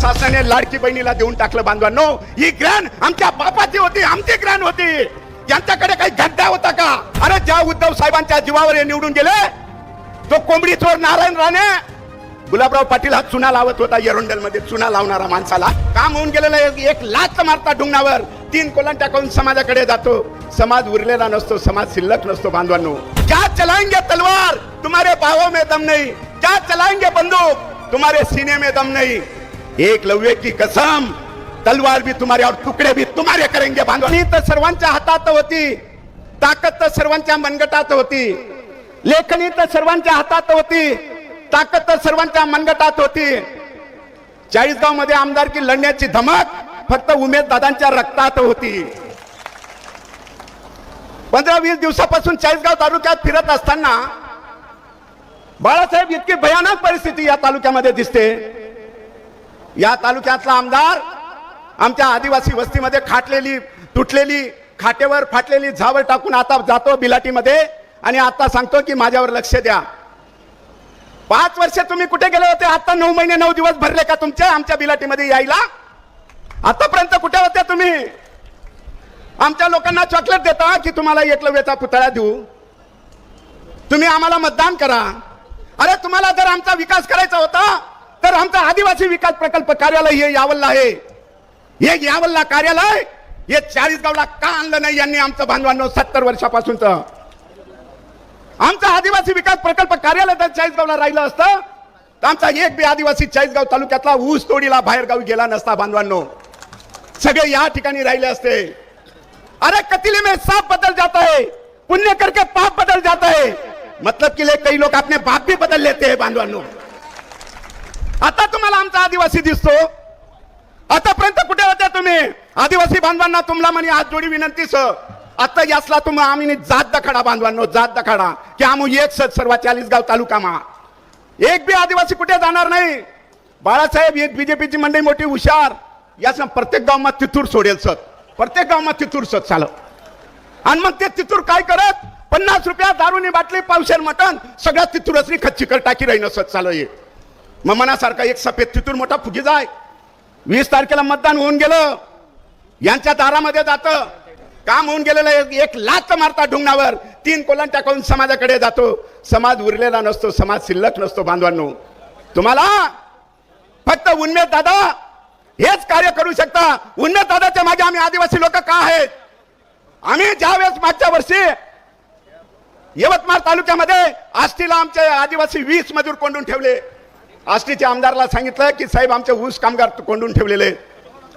शासनाने लाडकी बहिणीला देऊन टाकलं बांधवांनो. ही ग्रॅन आमच्या बापाची होती, आमची ग्रॅन होती. यांच्याकडे काही गड्डा होता का? अरे ज्या उद्धव साहेबांच्या जीवावर हे निवडून गेले, तो कोंबडी चोर नारायण राणे गुलाबराव पाटील हा चुना लावत होता. एरोंडल मध्ये चुना लावणारा माणसाला काम होऊन गेलेला एक लाच मारता ढुंगणावर 3 कोलंट्या करून समाजाकडे जातो. समाज उरलेला नसतो, समाज शिल्लक नसतो बांधवांनो. क्या चलाएंगे तलवार तुम्हारे बाहों में दम नहीं, क्या चलाएंगे बंदूक तुम्हारे सीने में दम नहीं. एकलव्य की कसम, तलवार भी तुम्हारे और टुकड़े भी तुम्हारे करेंगे बांधवांनो. तर सर्वांच्या हातात होती, ताकद तर सर्वांच्या मनगटात होती. लेखणी तर सर्वांच्या हातात होती, ताकद तर सर्वांच्या मनगटात होती. 40गाव मध्ये आमदारकी लढण्याची धमक फक्त उमेद दादांच्या रक्तात होती. 15-20 दिवसापासून 40गाव तालुक्यात फिरत असताना बाळासाहेब इतकी भयानक परिस्थिती या तालुक्यामध्ये दिसते. या तालुक्यातला आमदार आमच्या आदिवासी वस्तीमध्ये खाटलेली तुटलेली खाटेवर फाटलेली झावर टाकून आता जातो बिलाटीमध्ये आणि आता सांगतो की माझ्यावर लक्ष द्या. 5 वर्ष तुम्ही कुठे गेले होते? आता 9 महिने 9 दिवस भरले का तुमचे आमच्या बिलाटीमध्ये यायला? आतापर्यंत कुठे होते तुम्ही? आमच्या लोकांना चॉकलेट देता की तुम्हाला एकलव्याचा पुतळा देऊ, तुम्ही आम्हाला मतदान करा. अरे तुम्हाला जर आमचा विकास करायचा होता तर आमचा आदिवासी विकास प्रकल्प कार्यालय हे यावलला आहे. हे यावलला कार्यालय हे 40गावला का आणलं नाही यांनी? आमचं बांधवांनो 70 वर्षापासूनच आमचा आदिवासी विकास प्रकल्प कार्यालय जर 40गावला राहिलं असतं तर आमचा एक बी आदिवासी 40गाव तालुक्यातला ऊस तोडीला बाहेर गावी गेला नसता बांधवांनो. सगळे या ठिकाणी राहिले असते. अरे कतिले में सांप बदल जाता है, पुण्य करके पाप बदल जाता है. मतलब कि कई लोग अपने बाप भी बदल लेते हैं बांधवांनो. आता तुम्हाला आमचा आदिवासी दिसतो. आतापर्यंत कुठे होते तुम्ही? आदिवासी बांधवांना तुम्हाला म्हणे हात जोडी विनंतीस. आता यासला तुम्ही आम्ही जात दखाडा बांधवांनो, जात दखाडा की आम्ही एक सर्व 40गाव तालुकामा एक बी आदिवासी कुठे जाणार नाही. बाळासाहेब एक बीजेपीची मंडळी मोठी हुशार, या प्रत्येक गावमा तितूर सोडेल सर, प्रत्येक गावमा तितूर सर चाल. आणि मग ते तितूर काय करत? 50 रुपया दारूनी बाटली, पावशेर मटण सगळ्या तितूरसनी खच्चीकर टाकी राहीन सत चालू आहे. मग मनासारखा एक सफेद तितूर मोठा फुगी जाय. 20 तारखेला मतदान होऊन गेलं, यांच्या दारामध्ये जातं. काम होऊन गेलेलं एक लाच मारता ढुंगणावर 3 कोलंट्या करून समाजाकडे जातो. समाज उरलेला नसतो, समाज शिल्लक नसतो बांधवांनो. तुम्हाला फक्त उन्मेद दादा हेच कार्य करू शकता. उन्मेद दादाच्या मागे आम्ही आदिवासी लोक का आहेत? आम्ही ज्यावेळेस मागच्या वर्षी यवतमाळ तालुक्यामध्ये आष्टीला आमचे आदिवासी 20 मजूर कोंडून ठेवले. आष्टीच्या आमदारला सांगितलं की साहेब आमचे ऊस कामगार कोंडून ठेवलेले.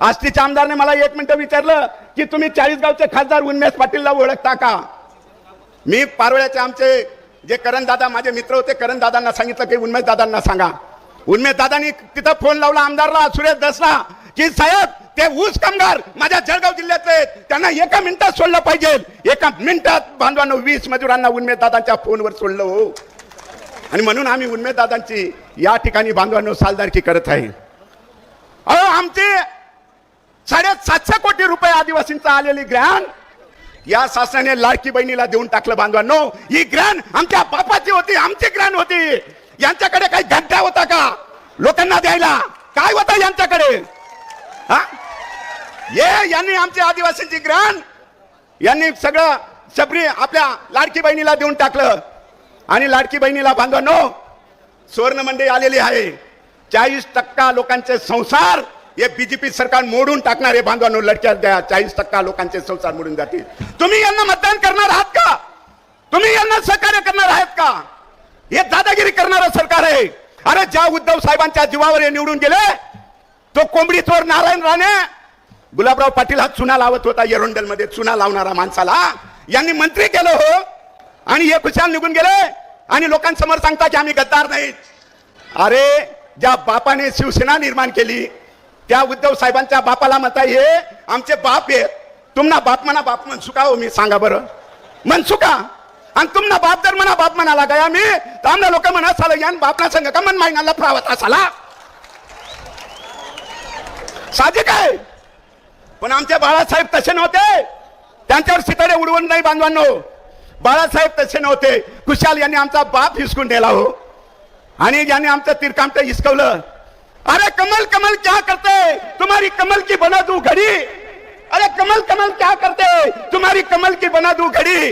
आष्टीच्या आमदारने मला 1 मिनिट विचारलं की तुम्ही 40गावचे खासदार उन्मेष पाटीलला ओळखता का? मी पारोळ्याचे आमचे जे करण दादा माझे मित्र होते, करण दादांना सांगितलं की उन्मेष दादांना सांगा. उन्मेष दादांनी तिथं फोन लावला आमदारला सुरेश दसला की साहेब ते ऊस कामगार माझ्या जळगाव जिल्ह्यातले, त्यांना 1 मिनिटात सोडलं पाहिजे. 1 मिनिटात बांधवांनो 20 मजुरांना उन्मेष दादांच्या फोनवर सोडलं हो. आणि म्हणून आम्ही उन्मेष दादांची या ठिकाणी बांधवांनो सालदारकी करत आहे. अहो आमचे 750 कोटी रुपये आदिवासींचा आलेली ग्रॅन या शासनाने लाडकी बहिणीला देऊन टाकलं बांधवांनो. ही ग्रॅन आमच्या बापाची होती, आमची ग्रॅन होती. यांच्याकडे काही गड्डा होता का लोकांना द्यायला? काय होतं यांच्याकडे? यांनी आमच्या आदिवासींची ग्रॅन यांनी सगळं शबरी आपल्या लाडकी बहिणीला देऊन टाकलं. आणि लाडकी बहिणीला बांधवांनो सुवर्ण मंडई आलेली आहे. 40% लोकांचे संसार हे बीजेपी सरकार मोडून टाकणार आहे बांधवांनो. लडक्यात द्या 40% लोकांचे संसार मोडून जातील. तुम्ही यांना मतदान करणार आहात का? तुम्ही यांना सहकार्य करणार आहात का? हे दादागिरी करणारं सरकार आहे. अरे ज्या उद्धव साहेबांच्या जीवावर हे निवडून गेले, तो कोंबडी चोर नारायण राणे गुलाबराव पाटील हा चुना लावत होता. एरोंडल मध्ये चुना लावणारा माणसाला यांनी मंत्री केलं हो. आणि हे खुशाल निघून गेले आणि लोकांसमोर सांगता की आम्ही गद्दार नाहीत. अरे ज्या बापाने शिवसेना निर्माण केली त्या उद्धव साहेबांच्या बापाला म्हणता हे आमचे बाप आहेत. तुम्हाला बाप म्हणा, बाप म्हणसू का हो? मी सांगा बरं, म्हणसू का? आणि तुम्हाला बाप जर म्हणा बाप म्हणाला गया मी तर आमला लोक म्हणा साला यान बापना सांगा का मन मायनाला फ्रावत असाला साहजिक आहे. पण आमचे बाळासाहेब तसे नव्हते. त्यांच्यावर सितारे उडवून नाही बांधवांनो. बाळासाहेब तसे नव्हते. खुशाल यांनी आमचा बाप हिसकून नेला हो. आणि ज्यांनी आमचं तिरकामट हिसकवलं अरे कमल कमल क्या करते, तुम्हारी कमल की बना दूं घड़ी। अरे कमल कमल क्या करते, तुम्हारी कमल की बना दूं घड़ी।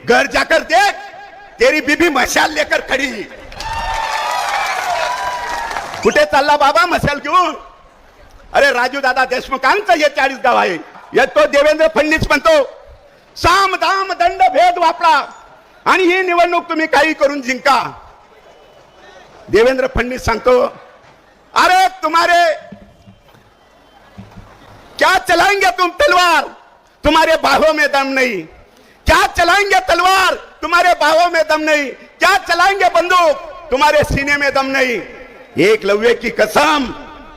घर जाकर देख, तेरी बीबी मशाल लेकर खड़ी। कुठे चालला बाबा मशाल घेऊन? अरे राजू दादा देशमुखांचं हे 40 गाव आहे. तो देवेंद्र फडणवीस म्हणतो साम दाम दंड भेद वापरा आणि ही निवडणूक तुम्ही काही करून जिंका. देवेंद्र फडणवीस सांगतो अरे तुम्हारे क्या चलाएंगे तुम तलवार, तुम्हारे बाहों में दम नहीं. क्या चलाएंगे तलवार, तुम्हारे बाहों में दम नहीं. क्या चलाएंगे बंदूक, तुम्हारे सीने में दम नहीं. एकलव्य की कसम,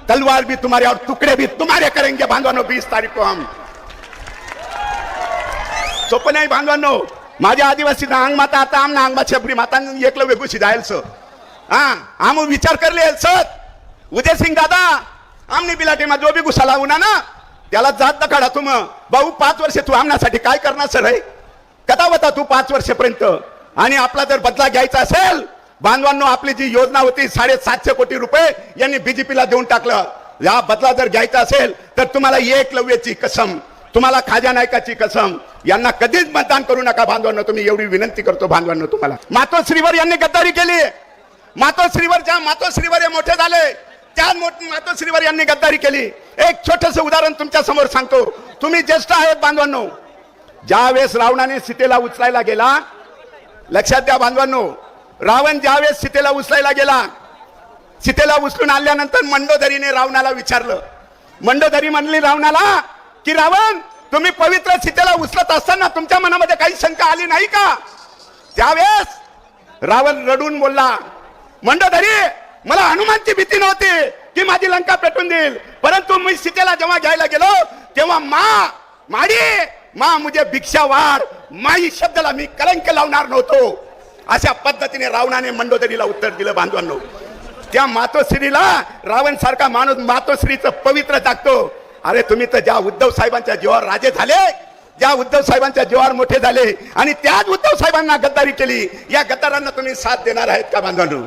तलवार भी तुम्हारे और टुकड़े भी तुम्हारे करेंगे बांधवांनो 20 तारीख को हम. सोपं नाही बांधवांनो. माझ्या आदिवासी अंग माता आता आमना अंगमा छपरी माता एकलव्य घुशी जायल सर. आम विचार करले सर उदय सिंग दादा आमनी बिलाटीमा जो बी घुसा लागू ना त्याला जात नकाडा तुम भाऊ 5 वर्ष तू आमण्यासाठी काय करणार सर आहे. कदा होता तू 5 वर्षापर्यंत. आणि आपला जर बदला घ्यायचा असेल बांधवांनो, आपली जी योजना होती 750 कोटी रुपये यांनी बीजेपीला देऊन टाकलं. या बदला जर घ्यायचा असेल तर तुम्हाला एकलव्याची कसम, तुम्हाला खाजा नायकाची कसम, यांना कधीच मतदान करू नका बांधवांनो. तुम्ही एवढी विनंती करतो बांधवांनो तुम्हाला. मातोश्रीवर यांनी गद्दारी केली. मातोश्रीवर ज्या मातोश्रीवर हे मोठे झाले त्या मातोश्रीवर यांनी गद्दारी केली. एक छोटस उदाहरण तुमच्या समोर सांगतो. तुम्ही ज्येष्ठ आहेत बांधवांनो. ज्यावेळेस रावणाने सीतेला उचलायला गेला, लक्षात द्या बांधवांनो, रावण ज्यावेळेस सीतेला उचलायला गेला, सीतेला उचलून आल्यानंतर मंडोदरीने रावणाला विचारलं. मंडोदरी म्हणली रावणाला की रावण तुम्ही पवित्र सीतेला उचलत असताना तुमच्या मनामध्ये काही शंका आली नाही का? त्यावेळेस रावण रडून बोलला मंडोदरी मला हनुमानची भीती नव्हती की माझी लंका पेटून देईल, परंतु मी सीतेला जेव्हा घ्यायला गेलो तेव्हा माँ मुझे भिक्षा वाढ, माई शब्दाला मी कलंक लावणार नव्हतो. अशा पद्धतीने रावणाने मंडोदरीला उत्तर दिलं बांधवांनो. त्या मातोश्रीला रावण सारखा माणूस मातोश्रीचं पवित्र टाकतो. अरे तुम्ही तर ज्या उद्धव साहेबांच्या जीवावर राजे झाले, ज्या उद्धव साहेबांच्या जीवावर मोठे झाले आणि त्याच उद्धव साहेबांना गद्दारी केली, या गद्दारांना तुम्ही साथ देणार आहेत का बांधवांनो?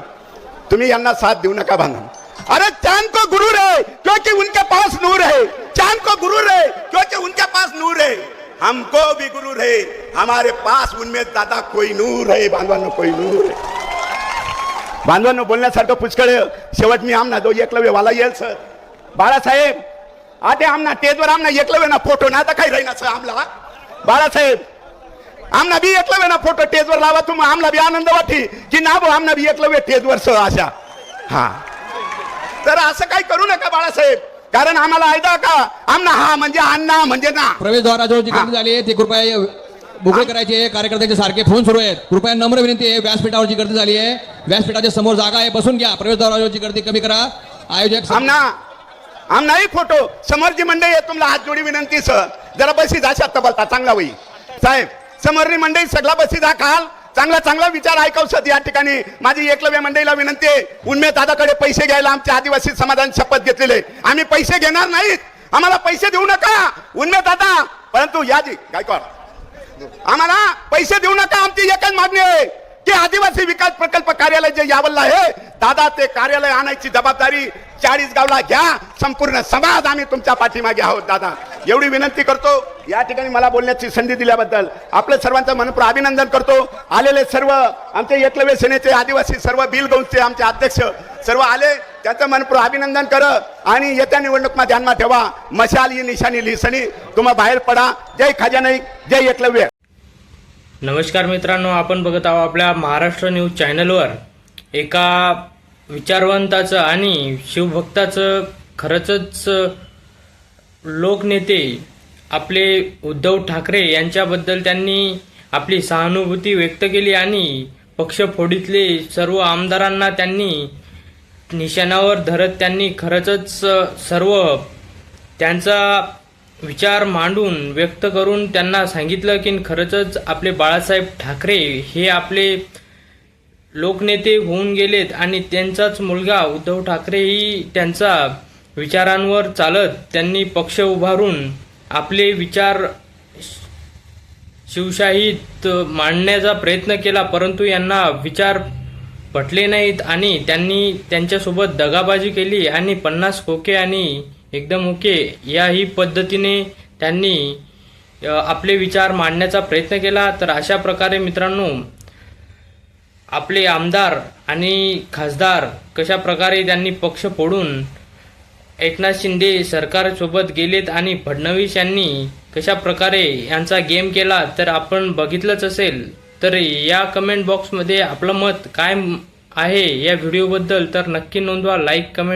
तुम्ही यांना साथ देऊ नका बांधवांनो. अरे चांद को गुरूर है क्योंकि उनके पास नूर है. चांद को गुरूर है क्योंकि उनके पास नूर है. हमको भी गुरूर है, हमारे पास उनमें दादा कोई नूर है बांधवांनो, कोई नूर है. बांधवांनो बोलण्यासारखं पुष्कळ. शेवट मी आमना जो एकलव्य वाला येईल सर बाळासाहेब आते आमना टेजवर आमना एकलव्य ना फोटो ना तर काही राहीना सर. आमला बाळासाहेब आमना बी एकलव्य ना फोटो टेजवर लावा. तुम्ही आमला बी आनंद वाटी की ना भाऊ आमना बी एकलव्य टेजवर सर अशा. हा तर असं काही करू नका बाळासाहेब, कारण आम्हाला ऐदा का आमना हा म्हणजे अण्णा म्हणजे ना. प्रवेशद्वारा जो गर्दी झाली आहे ती कृपया मोकळे करायचे. कार्यकर्त्यांचे सारखे फोन सुरू आहेत. कृपया नम्र विनंती आहे. व्यासपीठावरची गर्दी झाली आहे. व्यासपीठाच्या समोर जागा आहे, बसून घ्या. प्रवेशद्वारावरची गर्दी कमी करा. आयोजक आमनाही फोटो समोरची मंडळी आहे, तुम्हाला हात जोडी विनंती सर जरा बसी जा बोलता चांगला होई साहेब. समोरची मंडळी सगळा बसी जा खाल, चांगला चांगला विचार ऐकवसत. या ठिकाणी माझी एकलव्य मंडळीला विनंती आहे, उन्मे दादाकडे पैसे घ्यायला आमच्या आदिवासी समाजाने शपथ घेतलेले. आम्ही पैसे घेणार नाहीत, आम्हाला पैसे देऊ नका उन्मे दादा. परंतु याजी गायकवाड आम्हाला पैसे देऊ नका. आमची एकच मागणी आहे की आदिवासी विकास प्रकल्प कार्यालय जे यावलला आहे दादा, ते कार्यालय आणायची जबाबदारी 40 गावला घ्या. संपूर्ण समाज आम्ही तुमच्या पाठीमागे आहोत दादा, एवढी विनंती करतो. या ठिकाणी मला बोलण्याची संधी दिल्याबद्दल आपलं सर्वांचं मनपूर्वक अभिनंदन करतो. आलेले सर्व आमचे एकलव्य सेनेचे आदिवासी सर्व बिलगौंजचे आमचे अध्यक्ष सर्व आले, त्याचं मनपूर्वक अभिनंदन कर. आणि येत्या निवडणुकीत ध्यानात ठेवा, मशाल ही निशाणी लिहिसनी तुम्हा बाहेर पडा. जय खाजा नाईक, जय एकलव्य. नमस्कार मित्रांनो, आपण बघत आहोत आपल्या महाराष्ट्र न्यूज चॅनलवर एका विचारवंताचं आणि शिवभक्ताचं खरंच लोकनेते आपले उद्धव ठाकरे यांच्याबद्दल त्यांनी आपली सहानुभूती व्यक्त केली आणि पक्षफोडीतले सर्व आमदारांना त्यांनी निशाणावर धरत त्यांनी खरंच सर्व त्यांचा विचार मांडून व्यक्त करून त्यांना सांगितलं की खरंच आपले बाळासाहेब ठाकरे हे आपले लोकनेते होऊन गेलेत आणि त्यांचाच मुलगा उद्धव ठाकरेही त्यांचा विचारांवर चालत त्यांनी पक्ष उभारून आपले विचार शिवशाहीत मांडण्याचा प्रयत्न केला, परंतु यांना विचार पटले नाहीत आणि त्यांनी त्यांच्यासोबत दगाबाजी केली आणि 50 खोके आणि एकदम ओके याही पद्धतीने त्यांनी आपले विचार मांडण्याचा प्रयत्न केला. तर अशा प्रकारे मित्रांनो आपले आमदार आणि खासदार कशा प्रकारे त्यांनी पक्ष फोडून एकनाथ शिंदे सरकारसोबत गेलेत आणि फडणवीस यांनी कशा प्रकारे यांचा गेम केला तर आपण बघितलंच असेल. तर या कमेंट बॉक्समध्ये आपलं मत काय आहे या व्हिडिओबद्दल तर नक्की नोंदवा. Like comment